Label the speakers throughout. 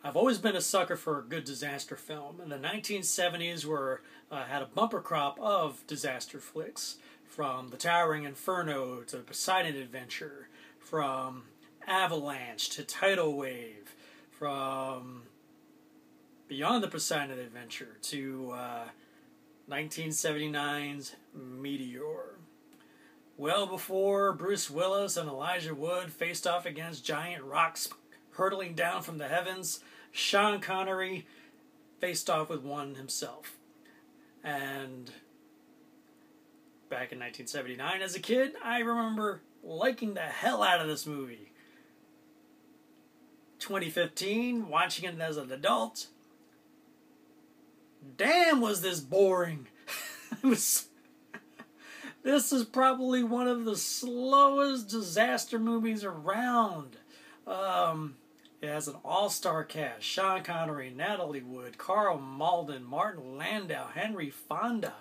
Speaker 1: I've always been a sucker for a good disaster film, and the 1970s had a bumper crop of disaster flicks, from The Towering Inferno to Poseidon Adventure, from Avalanche to Tidal Wave, from Beyond the Poseidon Adventure to 1979's Meteor. Well before Bruce Willis and Elijah Wood faced off against giant rocks hurtling down from the heavens, Sean Connery faced off with one himself. And back in 1979, as a kid, I remember liking the hell out of this movie. 2015, watching it as an adult, damn was this boring. This is probably one of the slowest disaster movies around. It has an all-star cast: Sean Connery, Natalie Wood, Carl Malden, Martin Landau, Henry Fonda,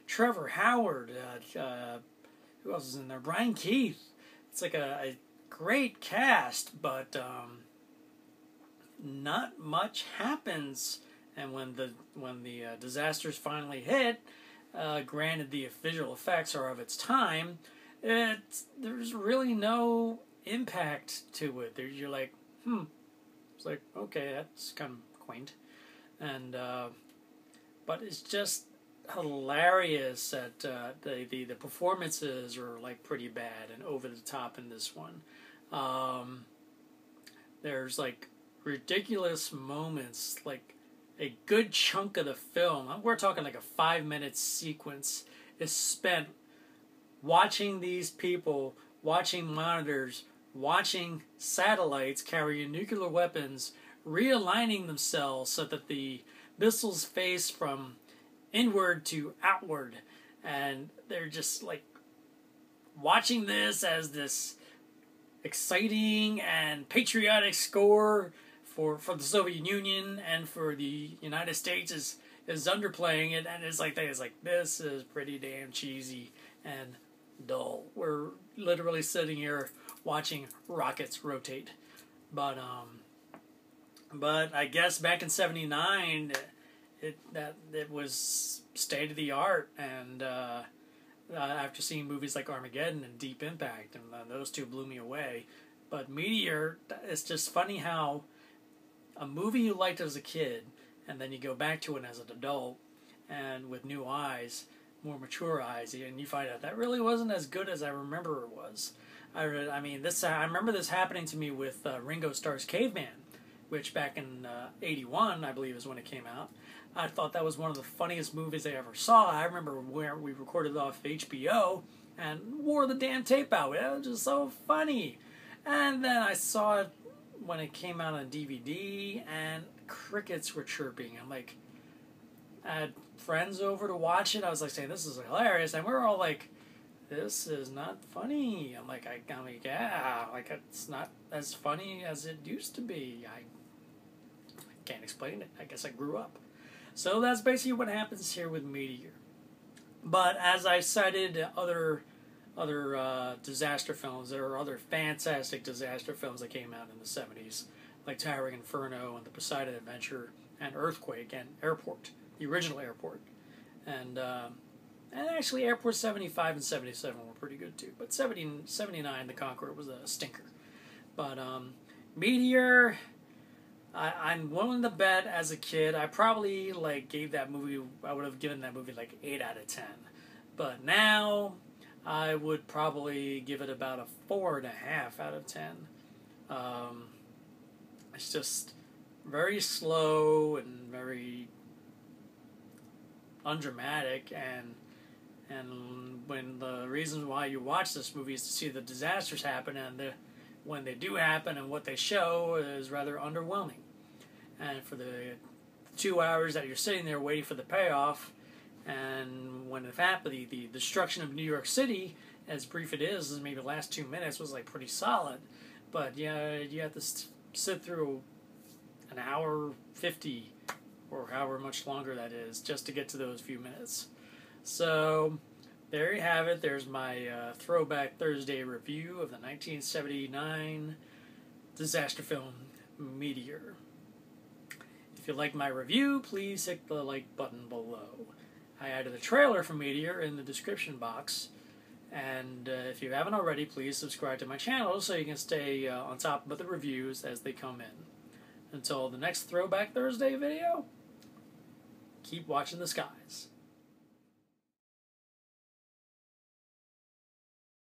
Speaker 1: Trevor Howard, who else is in there? Brian Keith. It's like a great cast, but not much happens. And when the disasters finally hit, granted the visual effects are of its time, there's really no impact to it. You're like, It's like, okay, that's kind of quaint. And but it's just hilarious that the performances are like pretty bad and over the top in this one. There's like ridiculous moments, like a good chunk of the film, we're talking like a 5-minute sequence, is spent watching these people, watching monitors, watching satellites carrying nuclear weapons, realigning themselves so that the missiles face from inward to outward. And they're just like watching this as this exciting and patriotic score for the Soviet Union and for the United States is underplaying it, and it's like this is pretty damn cheesy and dull. We're literally sitting here watching rockets rotate. But I guess back in '79 it was state of the art, and after seeing movies like Armageddon and Deep Impact, and those two blew me away. But Meteor, it's just funny how a movie you liked as a kid, and then you go back to it as an adult, and with new eyes, more mature eyes, and you find out that really wasn't as good as I remember it was. I remember this happening to me with Ringo Starr's Caveman, which back in '81, I believe, is when it came out. I thought that was one of the funniest movies I ever saw. I remember where we recorded it off HBO and wore the damn tape out. It was just so funny. And then I saw it when it came out on DVD, and crickets were chirping. I'm like, I had friends over to watch it. I was like saying, this is hilarious, and we were all like, this is not funny. I'm like, yeah, like it's not as funny as it used to be. I can't explain it. I guess I grew up. So that's basically what happens here with Meteor. But as I cited other disaster films, there are other fantastic disaster films that came out in the 70s, like Towering Inferno and The Poseidon Adventure and Earthquake and Airport, the original Airport. And actually Airport 75 and 77 were pretty good too. But 79, The Conqueror, was a stinker. But Meteor, I'm willing to bet as a kid, I probably gave that movie, I would have given that movie like 8 out of 10. But now I would probably give it about a 4.5 out of 10. It's just very slow and very undramatic, and when the reasons why you watch this movie is to see the disasters happen, and when they do happen and what they show is rather underwhelming. And for the 2 hours that you're sitting there waiting for the payoff, and when it happened, the destruction of New York City, as brief it is maybe the last 2 minutes, was like pretty solid. But yeah, you have to sit through an hour 50 or however much longer that is just to get to those few minutes. So there you have it. There's my Throwback Thursday review of the 1979 disaster film Meteor. If you like my review, please hit the like button below. I added a trailer for Meteor in the description box. And if you haven't already, please subscribe to my channel so you can stay on top of the reviews as they come in. Until the next Throwback Thursday video, keep watching the skies.